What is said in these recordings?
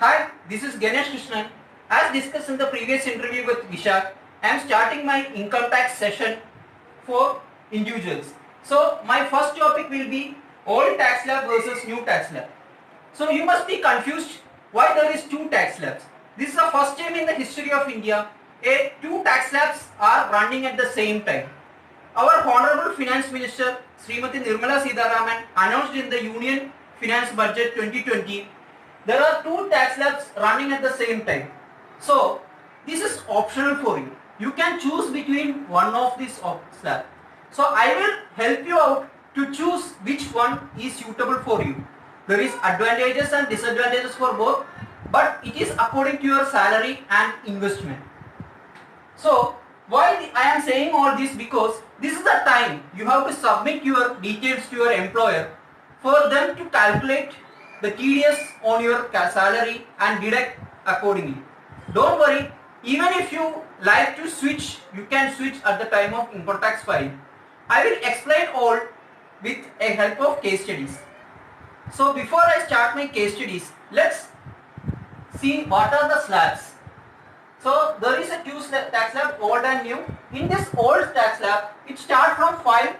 Hi, this is Ganesh Krishnan. As discussed in the previous interview with Vishak, I am starting my income tax session for individuals. So my first topic will be old tax slab versus new tax slab. So you must be confused why there is two tax slabs. This is the first time in the history of India two tax slabs are running at the same time. Our Honorable Finance Minister Srimati Nirmala Sitharaman announced in the Union Finance Budget 2020 there are two tax slabs running at the same time. So this is optional for you. You can choose between one of these slabs. So I will help you out to choose which one is suitable for you. There is advantages and disadvantages for both, but it is according to your salary and investment. So why I am saying all this, because this is the time you have to submit your details to your employer for them to calculate the TDS on your salary and deduct accordingly. Don't worry, even if you like to switch, you can switch at the time of income tax filing. I will explain all with a help of case studies. So before I start my case studies, let's see what are the slabs. So there is a two tax slab, old and new. In this old tax slab, it starts from 5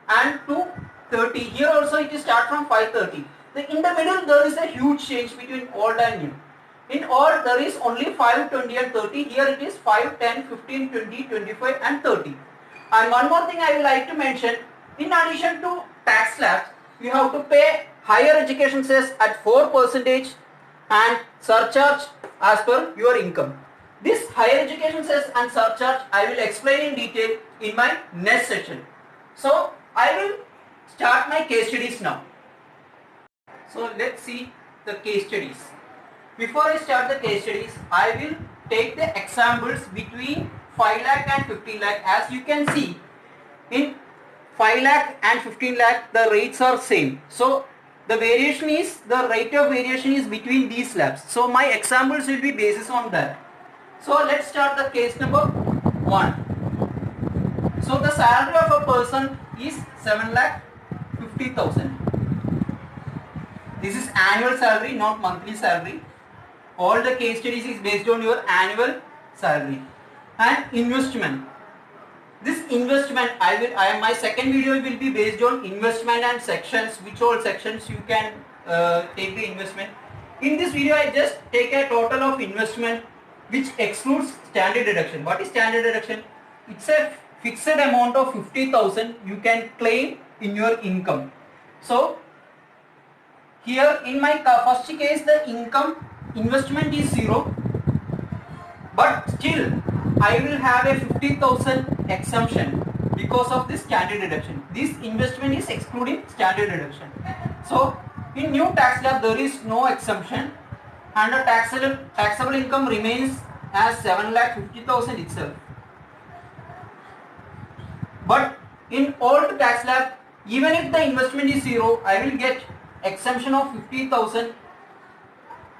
and to 30. Here also it is start from 530. In the middle there is a huge change between old and new. In old there is only 5, 20 and 30. Here it is 5, 10, 15, 20, 25 and 30. And one more thing I would like to mention, in addition to tax slabs, you have to pay higher education cess at 4% and surcharge as per your income. This higher education cess and surcharge I will explain in detail in my next session. So I will start my case studies now. So let's see the case studies. Before I start the case studies, I will take the examples between 5 lakh and 15 lakh. As you can see, in 5 lakh and 15 lakh the rates are same. So the variation is, the rate of variation is between these slabs. So my examples will be basis on that. So let's start the case number 1. So the salary of a person is 7,50,000. This is annual salary, not monthly salary. All the case studies is based on your annual salary. And investment. This investment, my second video will be based on investment and sections, which all sections you can take the investment. In this video I just take a total of investment which excludes standard deduction. What is standard deduction? It's a fixed amount of 50,000 you can claim in your income. So here in my first case the investment is 0, but still I will have a 50,000 exemption because of this standard deduction. This investment is excluding standard deduction. So in new tax slab there is no exemption and the taxable income remains as 7,50,000 itself. But in old tax slab, even if the investment is 0, I will get exemption of 50,000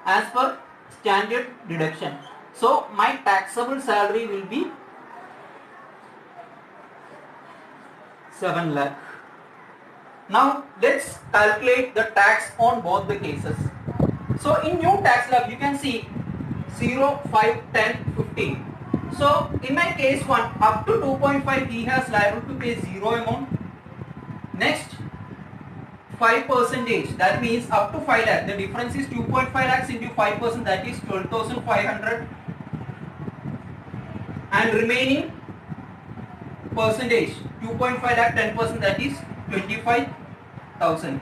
as per standard deduction. So my taxable salary will be 7 lakh. Now let's calculate the tax on both the cases. So in new tax slab you can see 0, 5, 10, 15. So in my case 1, up to 2.5 he has liable to pay 0 amount. Next 5%, that means up to 5 lakh. The difference is 2.5 lakhs into 5%, that is 12,500. And remaining percentage 2.5 lakh 10%, that is 25,000.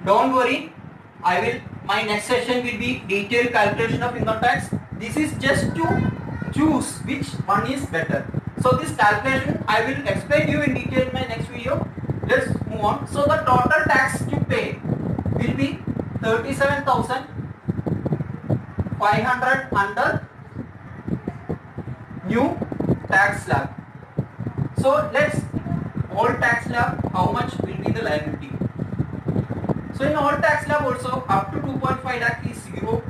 Don't worry, my next session will be detailed calculation of income tax. This is just to choose which one is better. So this calculation I will explain you in detail in my next video. Let's move on. So the total tax to pay will be 37,500 under new tax slab. So let's old tax slab, how much will be the liability? So in old tax slab also up to 2.5 lakh is 0.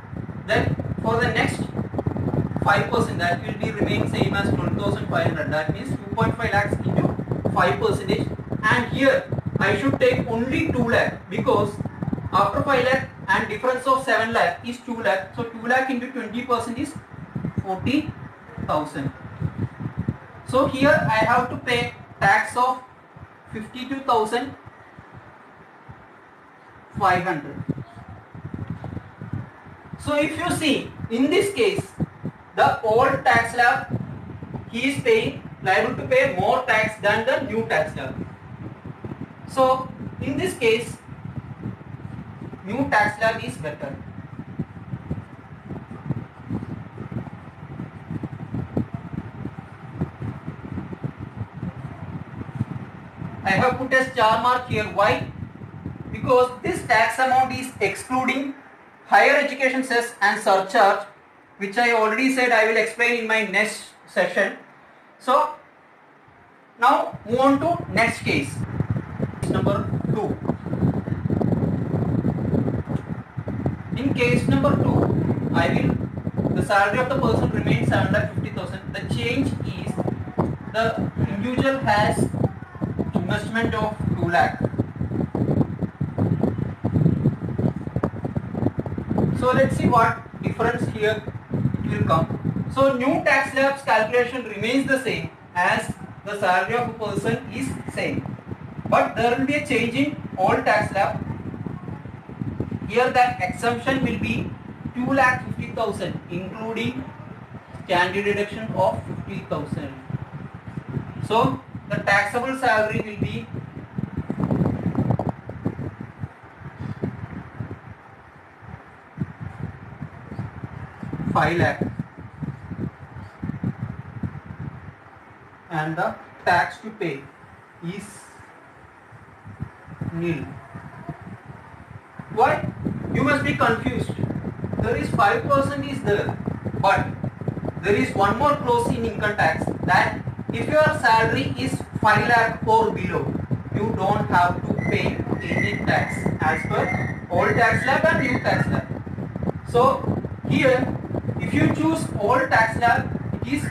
Then for the next 5%, that will be remain same as 12,500. That means 2.5 lakhs into 5%. And here I should take only 2 lakh because after 5 lakh and difference of 7 lakh is 2 lakh. So 2 lakh into 20% is 40,000. So here I have to pay tax of 52,500. So if you see, in this case, the old tax slab, he is liable to pay more tax than the new tax slab. So in this case, new tax slab is better. I have put a star mark here. Why? Because this tax amount is excluding higher education cess and surcharge, which I already said I will explain in my next session. So now move on to next case, number 2. In case number 2, the salary of the person remains 7,50,000. The change is the individual has investment of 2 lakh. So let's see what difference here it will come. So new tax slab's calculation remains the same as the salary of a person is same, but there will be a change in old tax slab. Here the exemption will be 2,50,000 including standard deduction of 50,000. So the taxable salary will be 5 lakh and the tax to pay is nil. Why? You must be confused. There is 5% is there, but there is one more clause in income tax that if your salary is 5 lakh or below, you don't have to pay any tax as per old tax slab and new tax slab. So here, if you choose old tax slab, it is,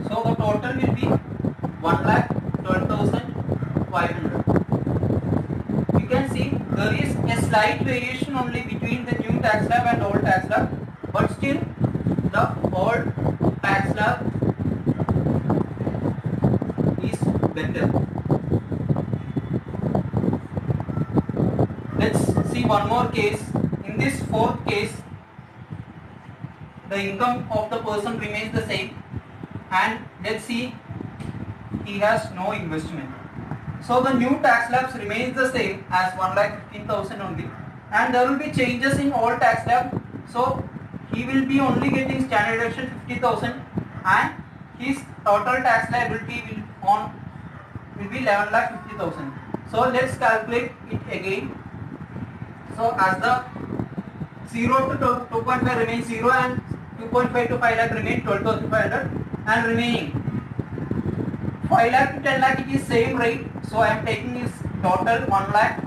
so the total will be 1,12,500. You can see there is a slight variation only between the new tax slab and old tax slab, but still the old tax slab is better. Let's see one more case. In this fourth case, the income of the person remains the same, and let's see, he has no investment. So the new tax slabs remains the same as 1,15,000 only, and there will be changes in all tax slab. So he will be only getting standard deduction 50,000, and his total tax liability will be 11,50,000. So let's calculate it again. So as the 0 to 2.5 remains 0 and 2.5 to 5 lakh remain 12,500, and remaining 5 lakh to 10 lakh it is same rate. So I am taking his total 1 lakh,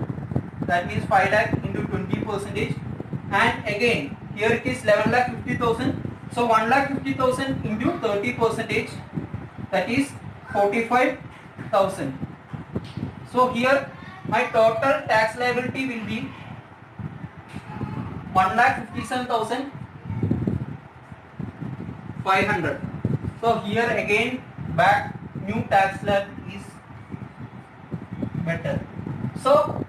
that means 5 lakh into 20%, and again here it is 11,50,000. So 1,50,000 into 30%, that is 45,000. So here my total tax liability will be 1,57,500. So here again back new tax slab is better. So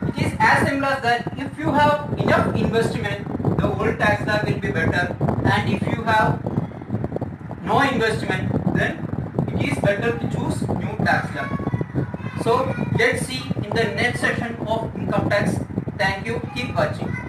it is as simple as that. If you have enough investment, the old tax slab will be better, and if you have no investment, then it is better to choose new tax slab. So let's see in the next session of income tax. Thank you. Keep watching.